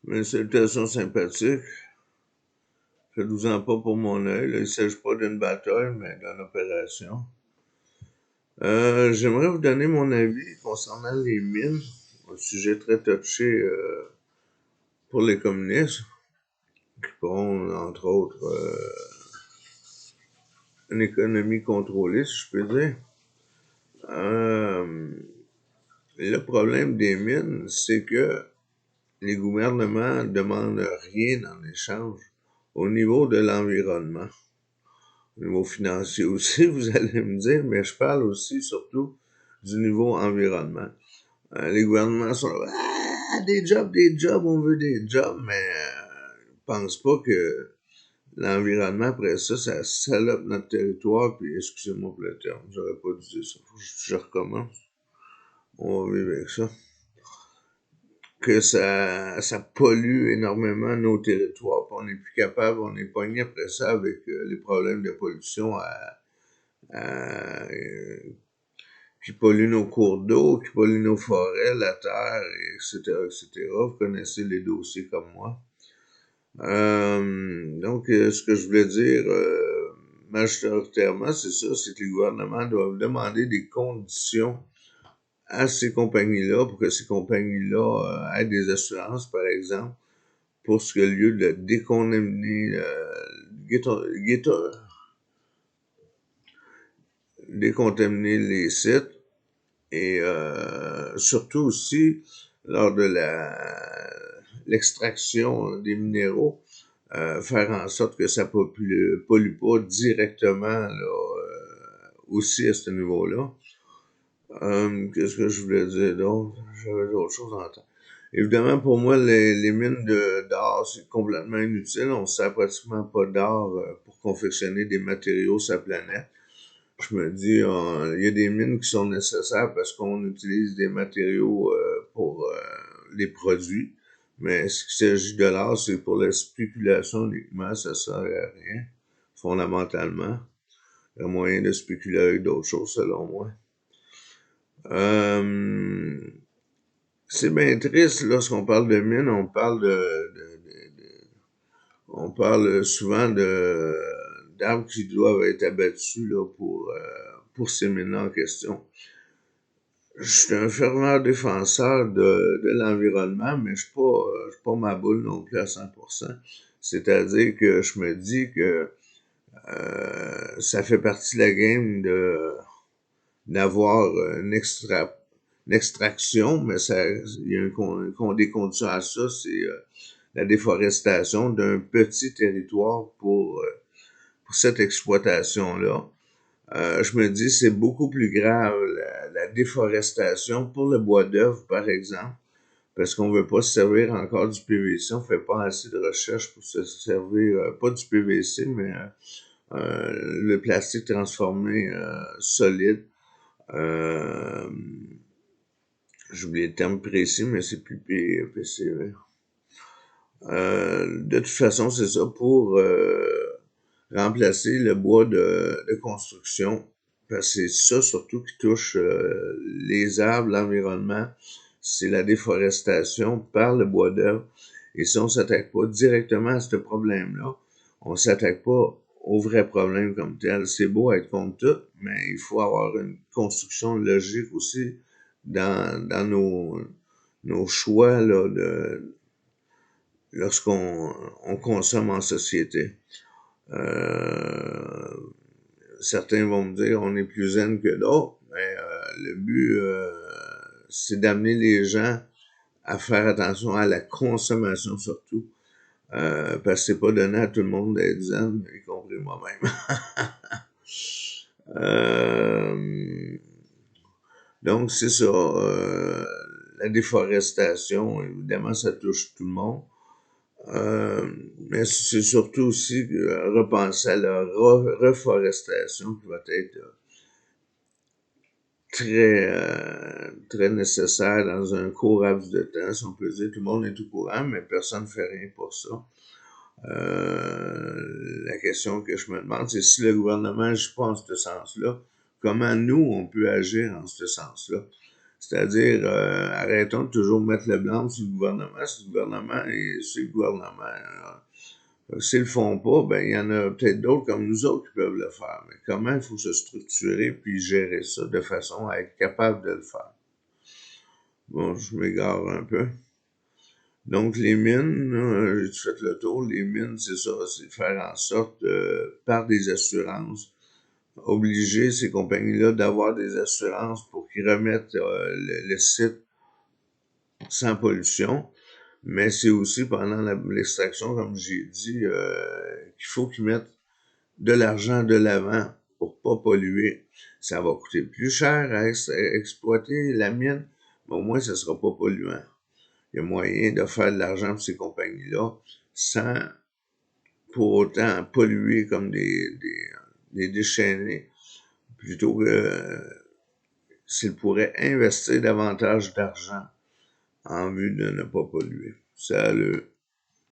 Mes salutations sympathiques. Faites-vous-en pas pour mon œil. Là, il ne s'agit pas d'une bataille, mais d'une opération. J'aimerais vous donner mon avis concernant les mines, un sujet très touché pour les communistes, qui prônent, entre autres, une économie contrôlée, si je peux dire. Le problème des mines, c'est que les gouvernements ne demandent rien en échange au niveau de l'environnement. Au niveau financier aussi, vous allez me dire, mais je parle aussi surtout du niveau environnement. Les gouvernements sont là, des jobs, on veut des jobs, mais ils pensent pas que l'environnement, après ça, ça salope notre territoire, puis excusez-moi pour le terme, j'aurais pas dû dire ça, faut que je recommence. On va vivre avec ça. Que ça pollue énormément nos territoires, puis on n'est plus capable, on est pogné après ça avec les problèmes de pollution qui polluent nos cours d'eau, qui polluent nos forêts, la terre, etc., etc. Vous connaissez les dossiers comme moi. Donc, ce que je voulais dire majoritairement, c'est ça, c'est que les gouvernements doivent demander des conditions à ces compagnies-là pour que ces compagnies-là aient des assurances, par exemple, pour ce que lieu de décontaminer, décontaminer les sites et surtout aussi lors de l'extraction des minéraux, faire en sorte que ça pollue pas directement là, aussi à ce niveau-là. Qu'est-ce que je voulais dire d'autre? J'avais d'autres choses en tête. Évidemment, pour moi, les mines d'or, c'est complètement inutile. On ne sert pratiquement pas d'or pour confectionner des matériaux sur la planète. Je me dis, il y a des mines qui sont nécessaires parce qu'on utilise des matériaux pour les produits. Mais ce qui s'agit de l'or, c'est pour la spéculation uniquement, ça sert à rien, fondamentalement. Il y a moyen de spéculer avec d'autres choses, selon moi. C'est bien triste, lorsqu'on parle de mines, on parle on parle souvent d'arbres qui doivent être abattus là, pour ces mines-là en question. Je suis un fervent défenseur de l'environnement, mais je suis pas ma boule non plus à 100%. C'est-à-dire que je me dis que ça fait partie de la game d'avoir une extraction, mais il y a des conditions à ça, c'est la déforestation d'un petit territoire pour cette exploitation-là. Je me dis c'est beaucoup plus grave la déforestation pour le bois d'œuvre, par exemple, parce qu'on veut pas se servir encore du PVC, on fait pas assez de recherche pour se servir, pas du PVC, mais le plastique transformé solide. Euh, J'oublie le terme précis, mais c'est plus PCV. De toute façon, c'est ça pour remplacer le bois de construction. Parce que c'est ça surtout qui touche les arbres, l'environnement. C'est la déforestation par le bois d'œuvre. Et si on s'attaque pas directement à ce problème-là, on s'attaque pas au vrai problème comme tel. C'est beau être contre tout, mais il faut avoir une construction logique aussi dans nos choix là, lorsqu'on consomme en société. Euh, Certains vont me dire on est plus zen que d'autres, mais le but, c'est d'amener les gens à faire attention à la consommation surtout, parce que c'est pas donné à tout le monde d'être zen, y compris moi-même. Donc, c'est ça. La déforestation, évidemment, ça touche tout le monde. Mais c'est surtout aussi repenser à la reforestation qui va être très nécessaire dans un court laps de temps, si on peut dire. Tout le monde est au courant, mais personne ne fait rien pour ça. La question que je me demande, c'est si le gouvernement n'agit pas en ce sens-là, comment nous, on peut agir en ce sens-là? C'est-à-dire, arrêtons de toujours mettre le blanc sur le gouvernement. Si le gouvernement et sur le gouvernement. S'ils le font pas, ben il y en a peut-être d'autres comme nous autres qui peuvent le faire. Mais comment il faut se structurer puis gérer ça de façon à être capable de le faire? Bon, je m'égare un peu. Donc, les mines, j'ai fait le tour. Les mines, c'est ça, c'est faire en sorte, par des assurances, obliger ces compagnies-là d'avoir des assurances pour qu'ils remettent le site sans pollution. Mais c'est aussi pendant l'extraction, comme j'ai dit, qu'il faut qu'ils mettent de l'argent de l'avant pour pas polluer. Ça va coûter plus cher à exploiter la mine, mais au moins ça sera pas polluant. Il y a moyen de faire de l'argent pour ces compagnies-là sans pour autant polluer comme des déchaînés, plutôt que s'ils pourraient investir davantage d'argent en vue de ne pas polluer. Salut!